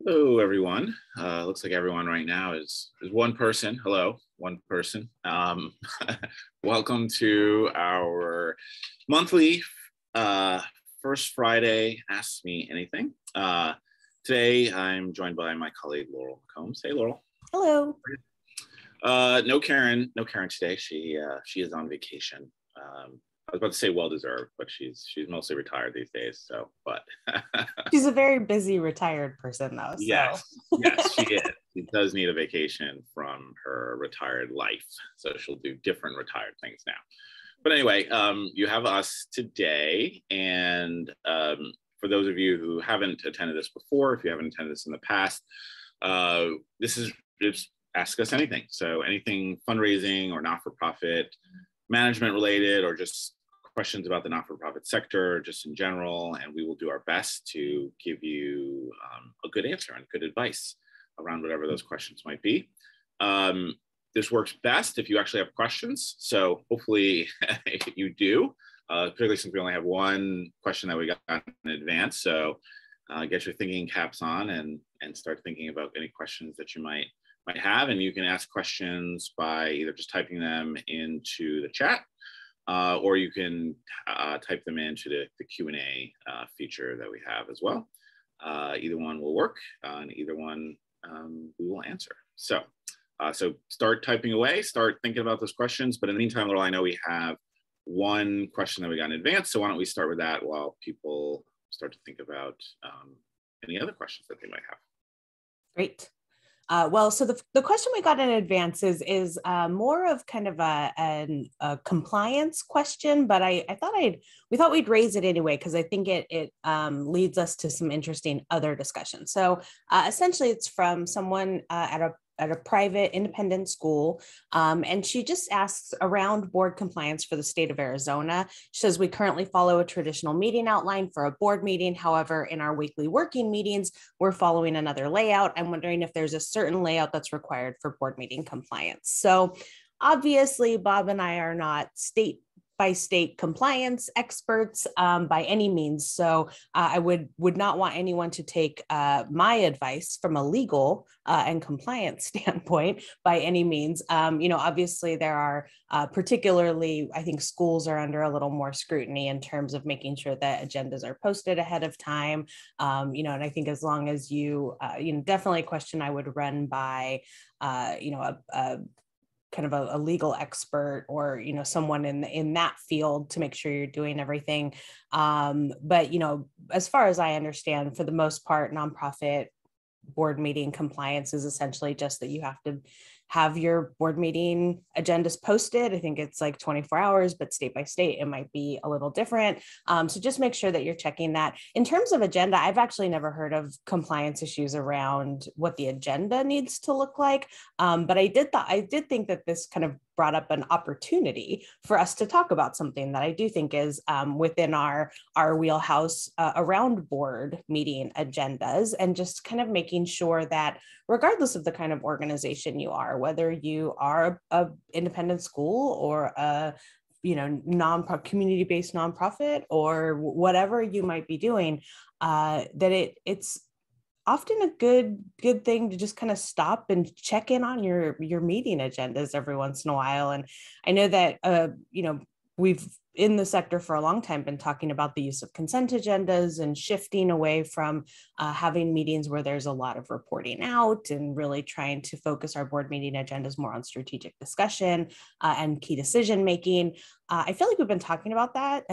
Hello, everyone. Looks like everyone right now is one person. Hello, one person. Welcome to our monthly first Friday Ask Me Anything. Today, I'm joined by my colleague Laurel Combs. Hey, Laurel. Hello. No Karen today. She is on vacation. I was about to say well-deserved, but she's mostly retired these days. So, but She's a very busy retired person, though. yes, she is. She does need a vacation from her retired life, so she'll do different retired things now. But anyway, you have us today, and for those of you who haven't attended this before, if you haven't attended this in the past, this is just ask us anything. So anything fundraising or not-for-profit management related, or just questions about the not-for-profit sector just in general, and we will do our best to give you a good answer and good advice around whatever those questions might be. This works best if you actually have questions, so hopefully you do, particularly since we only have one question that we got in advance. So get your thinking caps on and start thinking about any questions that you might have, and you can ask questions by either just typing them into the chat, or you can type them into the Q&A feature that we have as well. Either one will work, and either one we will answer. So start typing away, start thinking about those questions. But in the meantime, Laurel, I know we have one question that we got in advance, so why don't we start with that while people start to think about any other questions that they might have. Great. So the question we got in advance is more of kind of a compliance question, but we thought we'd raise it anyway, because I think it leads us to some interesting other discussions. So essentially it's from someone at a private independent school. And she just asks around board compliance for the state of Arizona. She says, we currently follow a traditional meeting outline for a board meeting. However, in our weekly working meetings, we're following another layout. I'm wondering if there's a certain layout that's required for board meeting compliance. So obviously, Bob and I are not state by state compliance experts by any means. So I would not want anyone to take my advice from a legal and compliance standpoint by any means. Obviously there are particularly, I think schools are under a little more scrutiny in terms of making sure that agendas are posted ahead of time. And I think as long as you definitely a question I would run by, kind of a legal expert or, someone in that field to make sure you're doing everything. But, as far as I understand, for the most part, nonprofit board meeting compliance is essentially just that you have to have your board meeting agendas posted. I think it's like 24 hours, but state by state, it might be a little different. So just make sure that you're checking that. In terms of agenda, I've actually never heard of compliance issues around what the agenda needs to look like. But I did think that this kind of brought up an opportunity for us to talk about something that I do think is within our wheelhouse around board meeting agendas, and just kind of making sure that regardless of the kind of organization you are, whether you are a independent school or a community-based nonprofit or whatever you might be doing, that it's often a good thing to just kind of stop and check in on your meeting agendas every once in a while. And I know that we've in the sector for a long time been talking about the use of consent agendas and shifting away from having meetings where there's a lot of reporting out, and really trying to focus our board meeting agendas more on strategic discussion and key decision making. I feel like we've been talking about that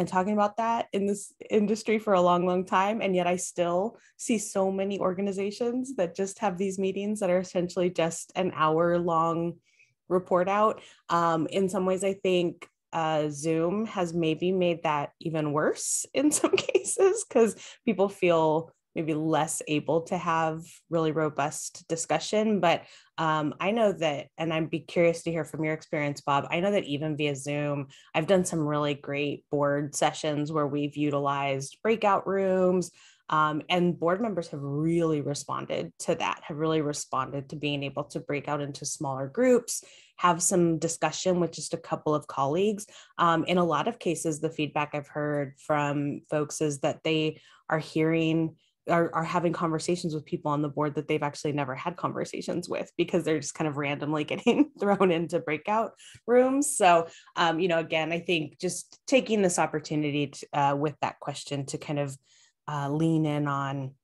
in this industry for a long time, and yet I still see so many organizations that just have these meetings that are essentially just an hour-long report out. In some ways, I think Zoom has maybe made that even worse in some cases, because people feel maybe less able to have really robust discussion. But I know that, and I'd be curious to hear from your experience, Bob, I know that even via Zoom, I've done some really great board sessions where we've utilized breakout rooms, and board members have really responded to that, have really responded to being able to break out into smaller groups, have some discussion with just a couple of colleagues. In a lot of cases, the feedback I've heard from folks is that they are hearing are having conversations with people on the board that they've actually never had conversations with, because they're just kind of randomly getting thrown into breakout rooms. So, again, I think just taking this opportunity to, with that question, to kind of lean in on,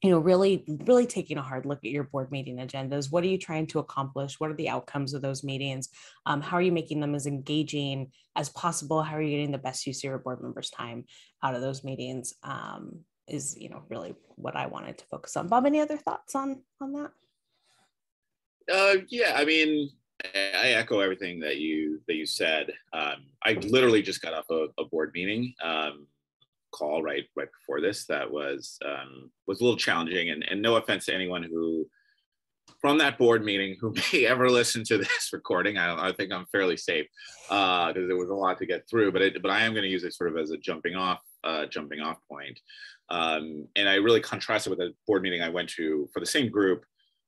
really, really taking a hard look at your board meeting agendas. What are you trying to accomplish? What are the outcomes of those meetings? How are you making them as engaging as possible? How are you getting the best use of your board members' time out of those meetings? Is really what I wanted to focus on. Bob, any other thoughts on that? Yeah, I mean, I echo everything that you said. I literally just got off a board meeting call right before this that was a little challenging, and no offense to anyone who from that board meeting who may ever listen to this recording. I think I'm fairly safe because there was a lot to get through, but I am going to use it sort of as a jumping off point. And I really contrasted with a board meeting I went to for the same group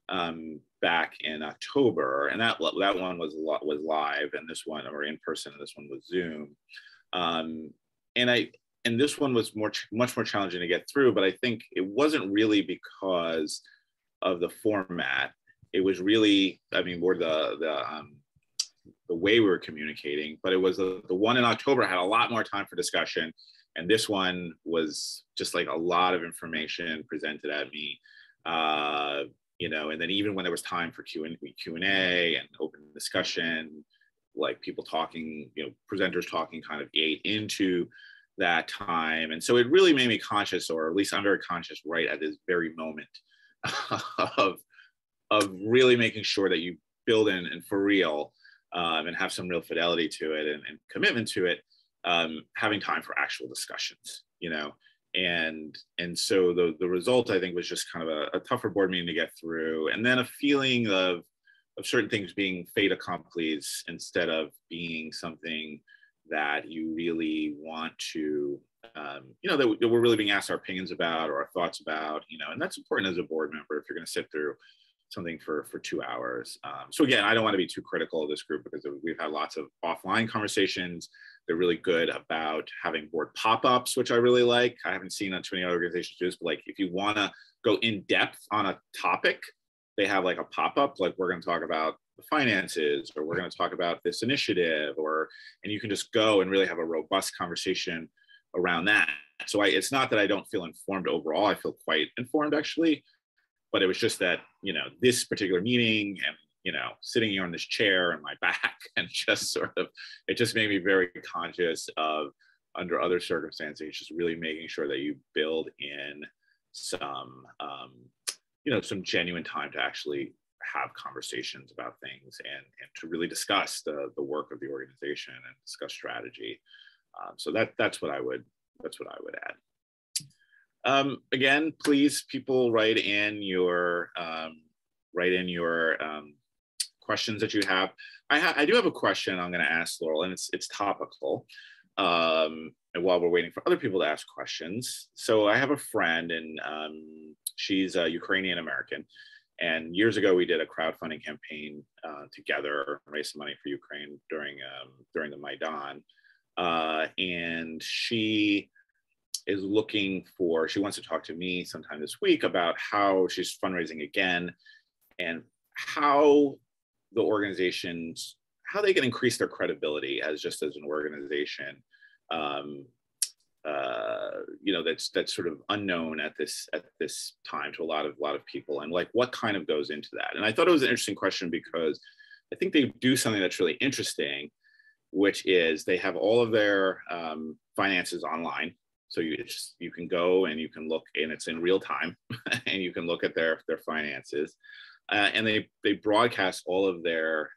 back in October, and that one was live, and this one, or in person, and this one was Zoom. And this one was much more challenging to get through, but I think it wasn't really because of the format. It was really, more the way we were communicating, but it was the one in October had a lot more time for discussion. And this one was just like a lot of information presented at me, and then even when there was time for Q&A and open discussion, like people talking, presenters talking kind of ate into that time. And so it really made me conscious, or at least under conscious right at this very moment of really making sure that you build in and for real and have some real fidelity to it and commitment to it. Having time for actual discussions, and so the result, I think, was just kind of a tougher board meeting to get through, and then a feeling of certain things being fait accompli instead of being something that you really want to, that we're really being asked our opinions about or our thoughts about, and that's important as a board member if you're going to sit through something for 2 hours. So again, I don't want to be too critical of this group because we've had lots of offline conversations. They're really good about having board pop-ups, which I really like. I haven't seen too many other organizations do this, but like if you want to go in depth on a topic, they have like a pop-up, like we're going to talk about the finances, or we're going to talk about this initiative, and you can just go and really have a robust conversation around that. So it's not that I don't feel informed overall. I feel quite informed actually, but it was just that, this particular meeting and, sitting here on this chair and my back and just sort of, it just made me very conscious of, under other circumstances, just really making sure that you build in some, some genuine time to actually have conversations about things and to really discuss the work of the organization and discuss strategy. So that's what I would add. Again, please, people, write in your questions that you have. I do have a question I'm going to ask Laurel, and it's topical. And while we're waiting for other people to ask questions, so I have a friend, and she's a Ukrainian American. And years ago, we did a crowdfunding campaign together, raised some money for Ukraine during the Maidan. And she wants to talk to me sometime this week about how she's fundraising again and how the organizations, how they can increase their credibility as an organization. That's sort of unknown at this time to a lot of people, and like what kind of goes into that. And I thought it was an interesting question because I think they do something that's really interesting, which is they have all of their finances online. So you can go and you can look, and it's in real time, and you can look at their finances, and they broadcast all of their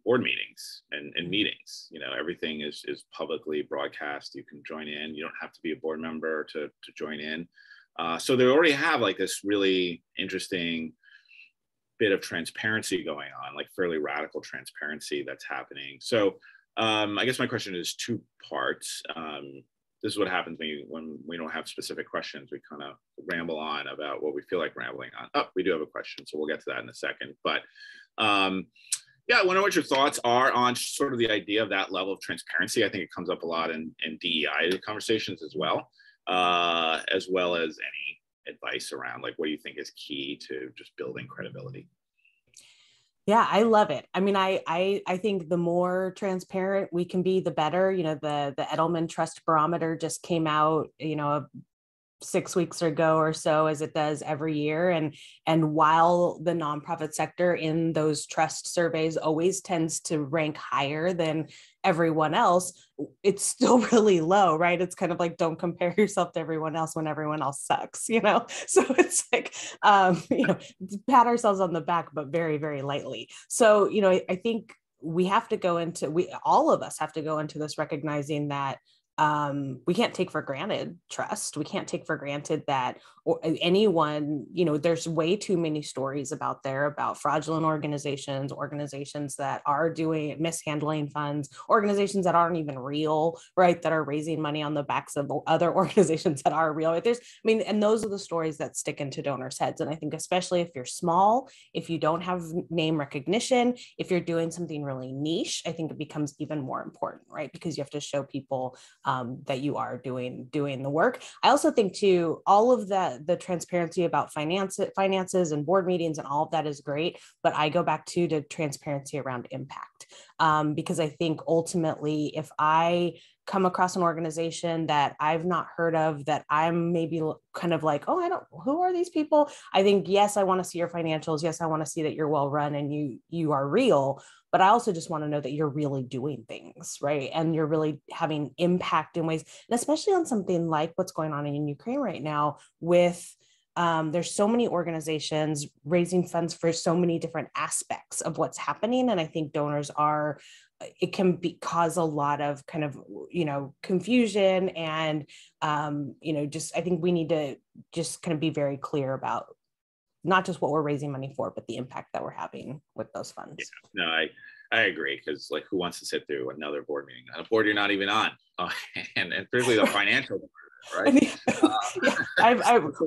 board meetings and meetings. Everything is publicly broadcast. You can join in. You don't have to be a board member to join in. So they already have like this really interesting bit of transparency going on, like fairly radical transparency that's happening. So I guess my question is two parts. This is what happens when we don't have specific questions. We kind of ramble on about what we feel like rambling on. Oh, we do have a question, so we'll get to that in a second. But yeah, I wonder what your thoughts are on sort of the idea of that level of transparency. I think it comes up a lot in DEI conversations as well. as well as any advice around like what do you think is key to just building credibility? Yeah, I love it. I mean, I think the more transparent we can be, the better. You know, the Edelman Trust Barometer just came out, 6 weeks ago or so, as it does every year. And while the nonprofit sector in those trust surveys always tends to rank higher than everyone else, it's still really low, right? It's kind of like, don't compare yourself to everyone else when everyone else sucks, So it's like, pat ourselves on the back, but very, very lightly. So, I think all of us have to go into this recognizing that we can't take for granted trust. We can't take for granted that anyone, there's way too many stories about fraudulent organizations that are mishandling funds, organizations that aren't even real, right? That are raising money on the backs of other organizations that are real. And those are the stories that stick into donors' heads. And I think especially if you're small, if you don't have name recognition, if you're doing something really niche, I think it becomes even more important, right? Because you have to show people that you are doing the work. I also think too, all of the transparency about finances and board meetings and all of that is great, but I go back to transparency around impact, because I think ultimately, if I come across an organization that I've not heard of, that I'm maybe kind of like, oh, who are these people? I think, yes, I want to see your financials. Yes, I want to see that you're well run and you are real, but I also just want to know that you're really doing things, right? And you're really having impact in ways, and especially on something like what's going on in Ukraine right now with there's so many organizations raising funds for so many different aspects of what's happening. And I think it can cause a lot of kind of, confusion and, I think we need to just kind of be very clear about not just what we're raising money for, but the impact that we're having with those funds. Yeah, no, I agree, because like, who wants to sit through another board meeting, a board you're not even on, and particularly the financial board, right?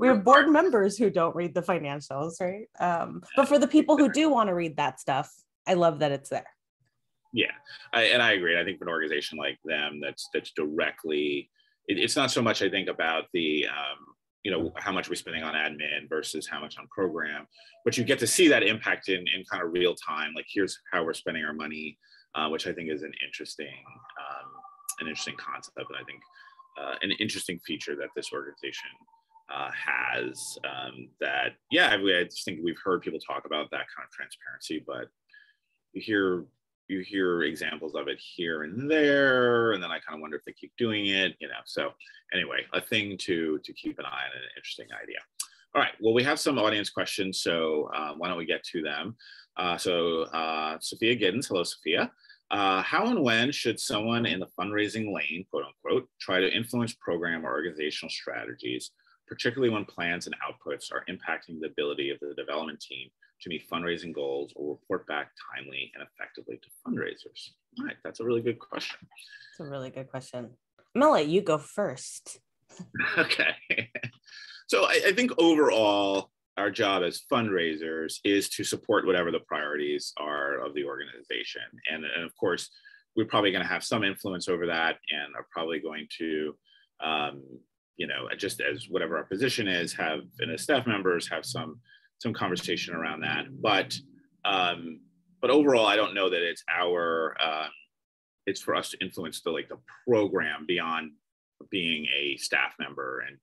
We have board members who don't read the financials, right? But for the people who do want to read that stuff, I love that it's there. Yeah, I agree. I think for an organization like them, that's directly, it's not so much, I think, about the how much we're spending on admin versus how much on program, but you get to see that impact in kind of real time. Like, here's how we're spending our money, which I think is an interesting concept, and I think an interesting feature that this organization has. I just think we've heard people talk about that kind of transparency, but you hear examples of it here and there, and then I kind of wonder if they keep doing it, So anyway, a thing to keep an eye on, and an interesting idea. All right, well, we have some audience questions, so why don't we get to them? Sophia Giddens, hello, Sophia. How and when should someone in the fundraising lane, quote unquote, try to influence program or organizational strategies, particularly when plans and outputs are impacting the ability of the development team to meet fundraising goals or report back timely and effectively to fundraisers? All right, that's a really good question. It's a really good question. I'm gonna let you go first. Okay. So I think overall, our job as fundraisers is to support whatever the priorities are of the organization. And of course, we're probably going to have some influence over that, and are probably going to, just as whatever our position is, have, and as staff members, have some conversation around that. But overall, I don't know that it's it's for us to influence the program beyond being a staff member and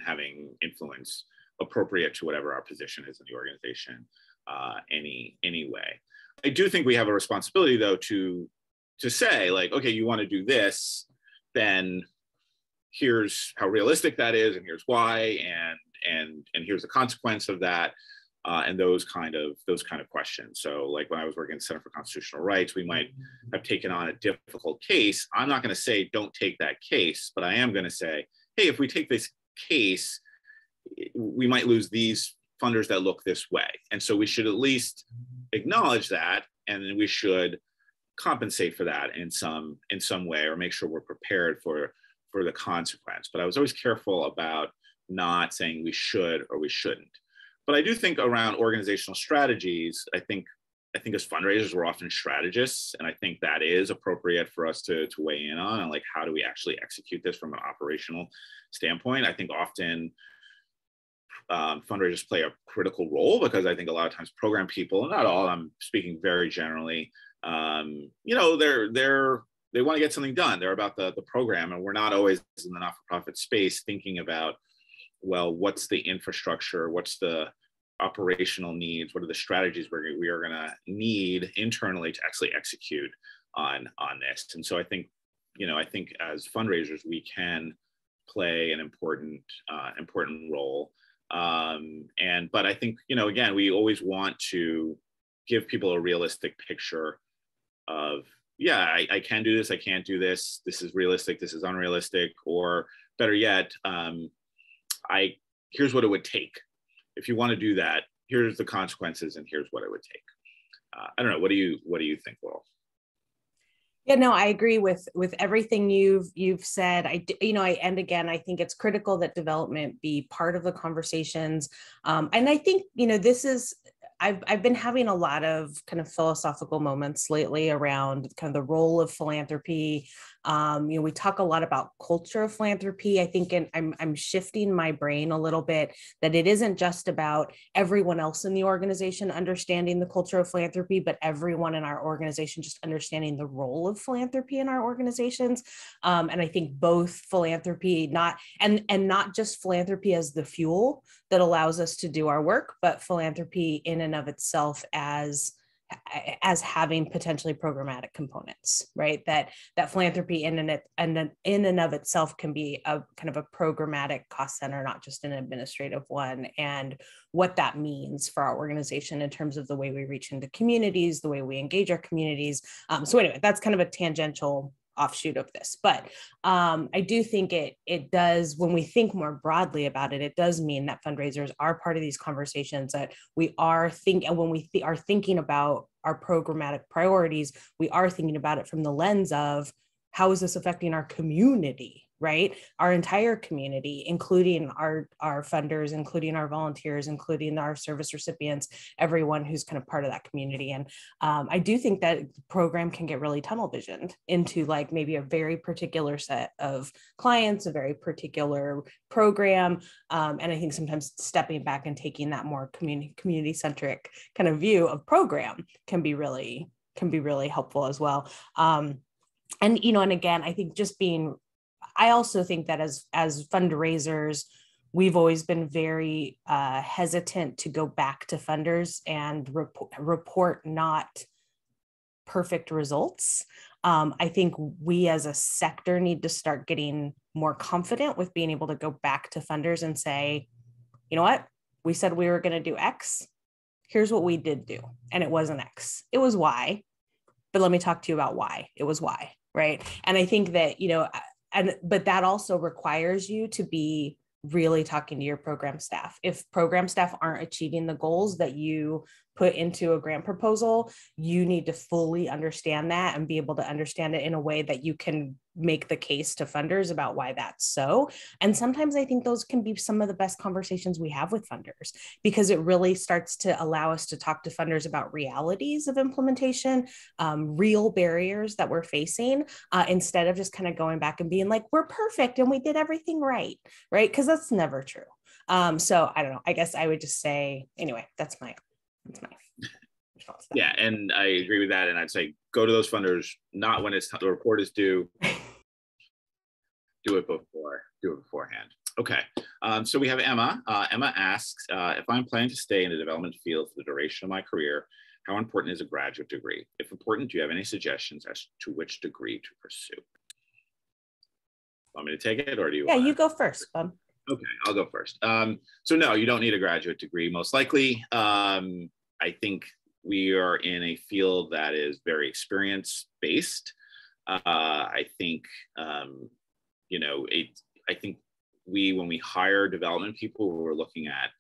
having influence appropriate to whatever our position is in the organization anyway. I do think we have a responsibility, though, to say, like, okay, you want to do this, then here's how realistic that is, and here's why, and here's the consequence of that, and those kind of questions. So, like, when I was working at the Center for Constitutional Rights, we might have taken on a difficult case. I'm not going to say don't take that case, but I am going to say, hey, if we take this case, we might lose these funders that look this way, and so we should at least acknowledge that, and then we should compensate for that in some way, or make sure we're prepared for the consequence. But I was always careful about not saying we should or we shouldn't. But I do think around organizational strategies, I think I think as fundraisers, we're often strategists, and I think that is appropriate for us to weigh in on, and like, how do we actually execute this from an operational standpoint? I think often fundraisers play a critical role, because I think a lot of times program people, not all, I'm speaking very generally, you know, they want to get something done. They're about the program, and we're not always in the not-for-profit space thinking about, well, what's the infrastructure, what's the operational needs, what are the strategies we are going to need internally to actually execute on this. And so I think, you know, I think as fundraisers, we can play an important role. But I think, you know, again, we always want to give people a realistic picture of, yeah, I can do this, I can't do this, this is realistic, this is unrealistic, or better yet, here's what it would take. If you want to do that, here's the consequences, and here's what it would take. I don't know. What do you think, Laurel? Yeah, no, I agree with everything you've said. And again, I think it's critical that development be part of the conversations. And I think, you know, I've been having a lot of kind of philosophical moments lately around kind of the role of philanthropy. You know, we talk a lot about culture of philanthropy. I think, and I'm shifting my brain a little bit, that it isn't just about everyone else in the organization understanding the culture of philanthropy, but everyone in our organization just understanding the role of philanthropy in our organizations. And I think both philanthropy, not just philanthropy as the fuel that allows us to do our work, but philanthropy in and of itself as having potentially programmatic components, right? That philanthropy in and of itself can be a kind of a programmatic cost center, not just an administrative one, and what that means for our organization in terms of the way we reach into communities, the way we engage our communities. So anyway, that's kind of a tangential offshoot of this, but I do think it does, when we think more broadly about it, it does mean that fundraisers are part of these conversations, that we are when we are thinking about our programmatic priorities, we are thinking about it from the lens of, how is this affecting our community, right? Our entire community, including our funders, including our volunteers, including our service recipients, everyone who's kind of part of that community. And I do think that the program can get really tunnel visioned into like maybe a very particular set of clients, a very particular program. And I think sometimes stepping back and taking that more community-centric kind of view of program can be really helpful as well. And, you know, and again, I think I also think that as fundraisers, we've always been very hesitant to go back to funders and report not perfect results. I think we as a sector need to start getting more confident with being able to go back to funders and say, you know what, we said we were going to do X. Here's what we did do. And it wasn't X, it was Y. But let me talk to you about why it was Y, right? And I think that, you know, but that also requires you to be really talking to your program staff. If program staff aren't achieving the goals that you put into a grant proposal, you need to fully understand that and be able to understand it in a way that you can make the case to funders about why that's so. And sometimes I think those can be some of the best conversations we have with funders, because it really starts to allow us to talk to funders about realities of implementation, real barriers that we're facing, instead of just kind of going back and being like, we're perfect and we did everything right, right? Because that's never true. So I don't know, I guess I would just say, anyway, that's my response. Yeah, and I agree with that. And I'd say go to those funders, not when the report is due. Do it beforehand. Okay. So we have Emma. Emma asks, if I'm planning to stay in the development field for the duration of my career, how important is a graduate degree? If important, do you have any suggestions as to which degree to pursue? Want me to take it, or do you? Yeah, you go first, Bob. Okay, I'll go first. So no, you don't need a graduate degree, most likely. I think we are in a field that is very experience-based. I think, you know, I think when we hire development people, we're looking at,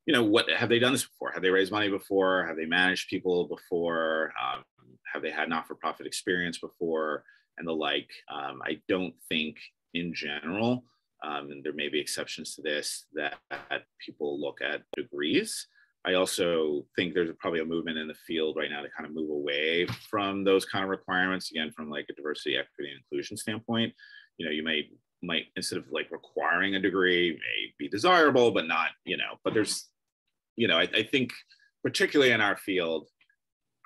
you know, what have they done this before? Have they raised money before? Have they managed people before? Have they had not-for-profit experience before, and the like? I don't think in general, and there may be exceptions to this, that people look at degrees. I also think there's probably a movement in the field right now to kind of move away from those kind of requirements, again, from like a diversity, equity, and inclusion standpoint. You might instead of like requiring a degree, may be desirable, but not, but there's, I think particularly in our field,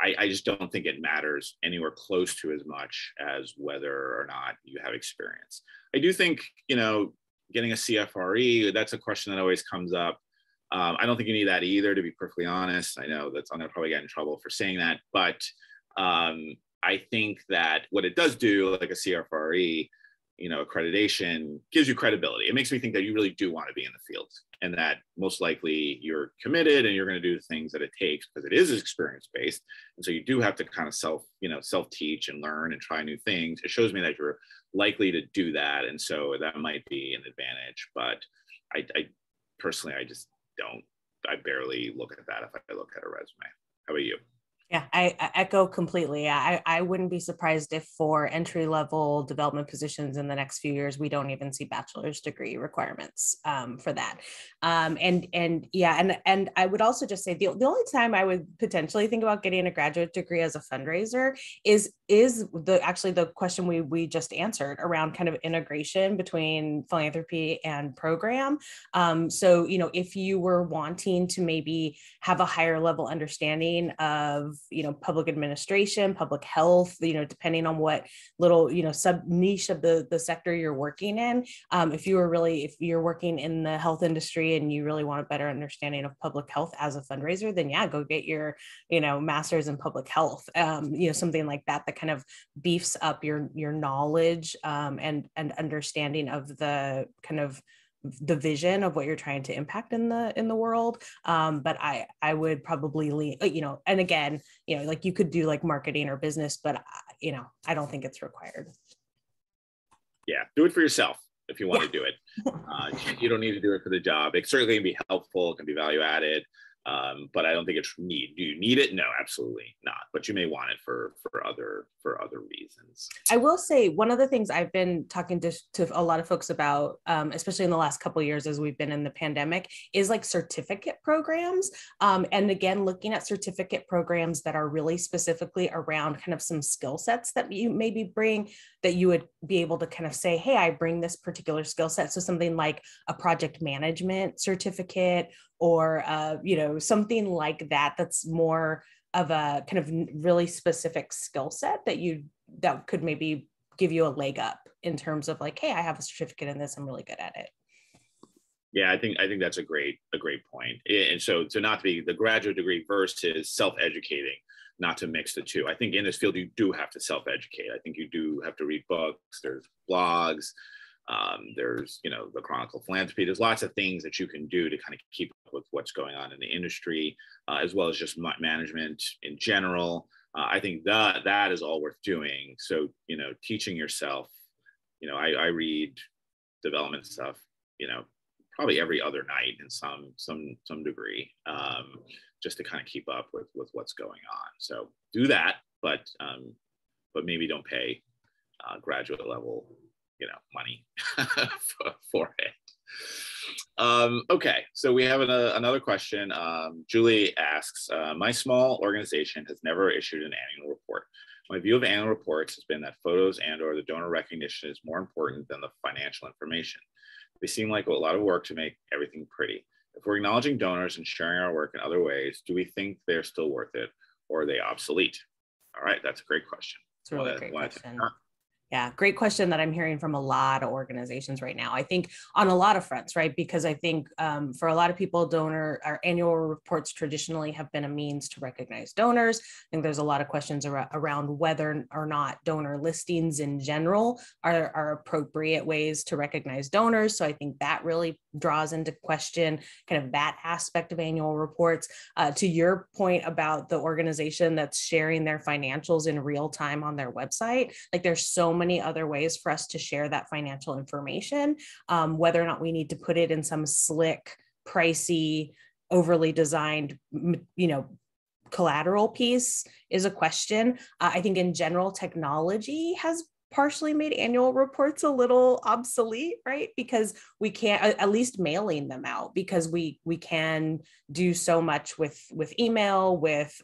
I just don't think it matters anywhere close to as much as whether or not you have experience. I do think, getting a CFRE, that's a question that always comes up. I don't think you need that either, to be perfectly honest. I know I'm going to probably get in trouble for saying that, but I think that what it does do, like a CFRE, accreditation, gives you credibility. It makes me think that you really do want to be in the field, and that most likely you're committed and you're going to do the things that it takes, because it is experience-based. And so you do have to kind of self-teach and learn and try new things. It shows me that you're likely to do that. And so that might be an advantage, but I personally, I barely look at that if I look at a resume. How about you? Yeah, I echo completely. I wouldn't be surprised if for entry-level development positions in the next few years, we don't even see bachelor's degree requirements for that. And I would also just say the only time I would potentially think about getting a graduate degree as a fundraiser is the question we just answered around kind of integration between philanthropy and program. So, if you were wanting to maybe have a higher level understanding of public administration, public health, depending on what little, sub niche of the sector you're working in. If you're working in the health industry and you really want a better understanding of public health as a fundraiser, then yeah, go get your, master's in public health, something like that kind of beefs up your knowledge and understanding of the kind of the vision of what you're trying to impact in the world. But I would probably lean, and again, like you could do like marketing or business, but I don't think it's required. Yeah, do it for yourself if you want to do it. You don't need to do it for the job. It certainly can be helpful, it can be value added. But I don't think it's need. Do you need it? No, absolutely not. But you may want it for other reasons. I will say one of the things I've been talking to a lot of folks about, especially in the last couple of years as we've been in the pandemic, is like certificate programs. And again, looking at certificate programs that are really specifically around kind of some skill sets that you maybe bring, that you would be able to kind of say, hey, I bring this particular skill set. So something like a project management certificate, or something like that, that's more of a kind of really specific skill set that could maybe give you a leg up in terms of like, hey, I have a certificate in this, I'm really good at it. Yeah, I think that's a great point. And so not to be the graduate degree versus self-educating, not to mix the two. I think in this field you do have to self-educate. I think you do have to read books, there's blogs, there's the Chronicle Philanthropy. There's lots of things that you can do to kind of keep up with what's going on in the industry, as well as just management in general. I think that is all worth doing. So teaching yourself. I read development stuff. Probably every other night in some degree, just to kind of keep up with what's going on. So do that, but maybe don't pay graduate level money for it. Okay, so we have another question. Julie asks, my small organization has never issued an annual report. My view of annual reports has been that photos and or the donor recognition is more important than the financial information. They seem like a lot of work to make everything pretty. If we're acknowledging donors and sharing our work in other ways, do we think they're still worth it, or are they obsolete? All right, that's a great question. It's a really great question. Yeah, great question that I'm hearing from a lot of organizations right now. I think on a lot of fronts, right? Because I think for a lot of people, our annual reports traditionally have been a means to recognize donors. I think there's a lot of questions around whether or not donor listings in general are appropriate ways to recognize donors. So I think that really draws into question kind of that aspect of annual reports. To your point about the organization that's sharing their financials in real time on their website, like there's so many other ways for us to share that financial information. Whether or not we need to put it in some slick, pricey, overly designed, collateral piece is a question. I think in general, technology has partially made annual reports a little obsolete, right? Because we can't, at least mailing them out, because we can do so much with email, with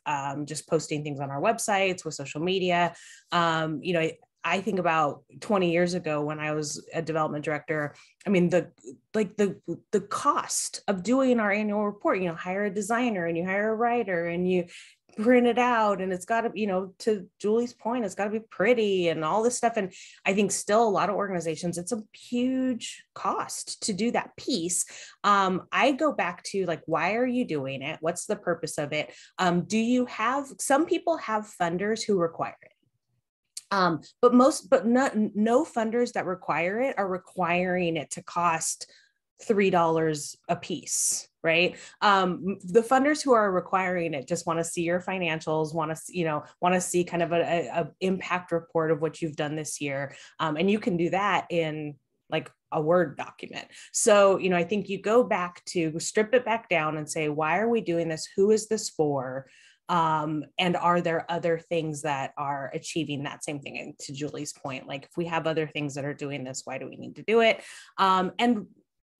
just posting things on our websites, with social media. You know, I think about 20 years ago when I was a development director. I mean, the cost of doing our annual report, you know, hire a designer and you hire a writer and you print it out, and it's got to, you know, to Julie's point, it's got to be pretty and all this stuff. And I think still a lot of organizations, it's a huge cost to do that piece. I go back to like, why are you doing it? What's the purpose of it? Do you have, some people have funders who require it. But no funders that require it are requiring it to cost $3 a piece, right? The funders who are requiring it just want to see your financials, want to see kind of a impact report of what you've done this year. And you can do that in like a Word document. So, you know, I think you go back to strip it back down and say, why are we doing this? Who is this for? And are there other things that are achieving that same thing? And to Julie's point, like if we have other things that are doing this, why do we need to do it? And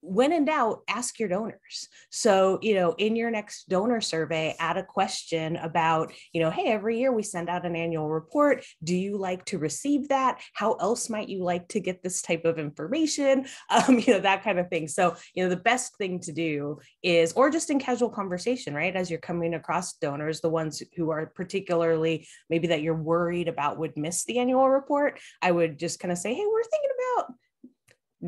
when in doubt, ask your donors. So, you know, in your next donor survey, add a question about, you know, hey, every year we send out an annual report. Do you like to receive that? How else might you like to get this type of information? You know, that kind of thing. So, you know, the best thing to do is, or just in casual conversation, right? As you're coming across donors, the ones who are particularly maybe that you're worried about would miss the annual report, I would just kind of say, hey, we're thinking about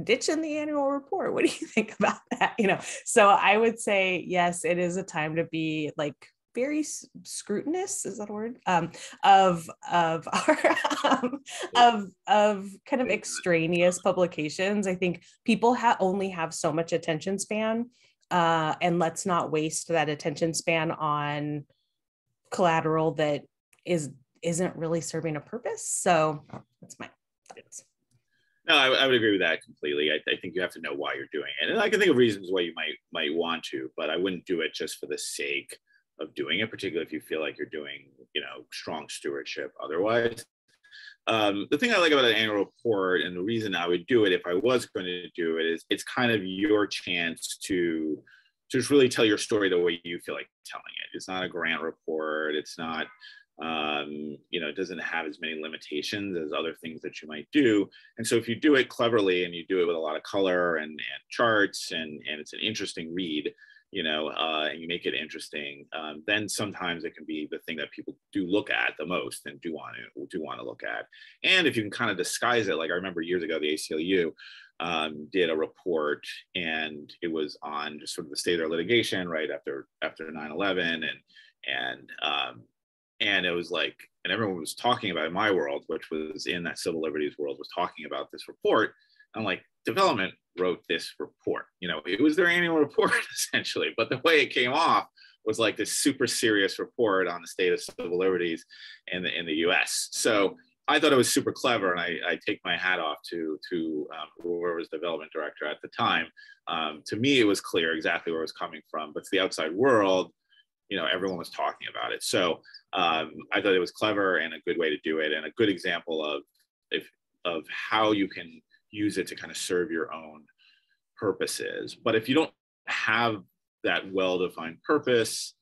ditching the annual report. What do you think about that? You know, so I would say, yes, it is a time to be like very scrutinous, is that a word? Of our of kind of extraneous publications. I think people only have so much attention span, and let's not waste that attention span on collateral that isn't really serving a purpose. So that's my thoughts. No, I would agree with that completely. I think you have to know why you're doing it, and I can think of reasons why you might want to, but I wouldn't do it just for the sake of doing it, particularly if you feel like you're doing, you know, strong stewardship otherwise. The thing I like about an annual report, and the reason I would do it if I was going to do it, is it's kind of your chance to just really tell your story the way you feel like telling it. It's not a grant report. It's not, you know, it doesn't have as many limitations as other things that you might do. And so if you do it cleverly and you do it with a lot of color and charts and it's an interesting read, you know, and you make it interesting, then sometimes it can be the thing that people do look at the most and do want to look at. And if you can kind of disguise it, like I remember years ago, the ACLU did a report, and it was on just sort of the state of their litigation right after 9/11, and it was like, and everyone was talking about, in my world, which was in that civil liberties world, was talking about this report. I'm like, development wrote this report. You know, it was their annual report essentially, but the way it came off was like this super serious report on the state of civil liberties in the US. So I thought it was super clever, and I take my hat off to whoever was development director at the time. To me, it was clear exactly where it was coming from, but to the outside world, you know, everyone was talking about it. So I thought it was clever and a good way to do it, and a good example of how you can use it to kind of serve your own purposes. But if you don't have that well-defined purpose,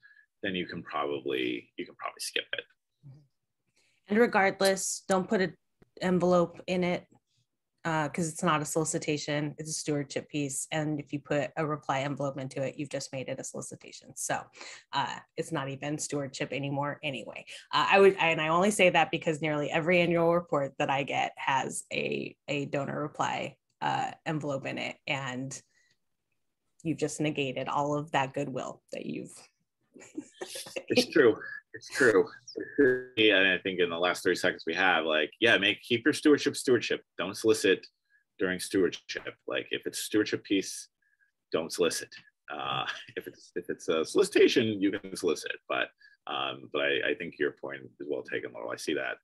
then you can probably skip it. And regardless, don't put an envelope in it, because it's not a solicitation, it's a stewardship piece. And if you put a reply envelope into it, you've just made it a solicitation. So it's not even stewardship anymore anyway. And I only say that because nearly every annual report that I get has a donor reply envelope in it. And you've just negated all of that goodwill that you've. It's true. It's true. Yeah, and I think in the last 30 seconds we have, like, yeah, keep your stewardship. Don't solicit during stewardship. Like, if it's a stewardship piece, don't solicit. If it's a solicitation, you can solicit. But I think your point is well taken, Laurel. I see that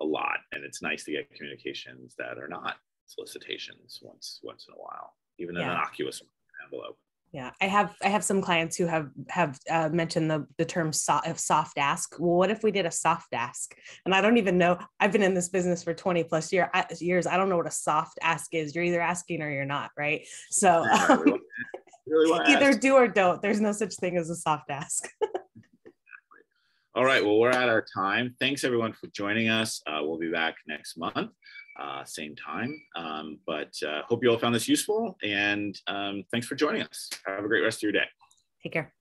a lot, and it's nice to get communications that are not solicitations once in a while, even an innocuous envelope. Yeah, I have some clients who have mentioned the term soft ask. Well, what if we did a soft ask? And I don't even know. I've been in this business for 20 plus years. I don't know what a soft ask is. You're either asking or you're not, right? So really either do or don't. There's no such thing as a soft ask. All right, well, we're at our time. Thanks everyone for joining us. We'll be back next month, same time. But hope you all found this useful, and thanks for joining us. Have a great rest of your day. Take care.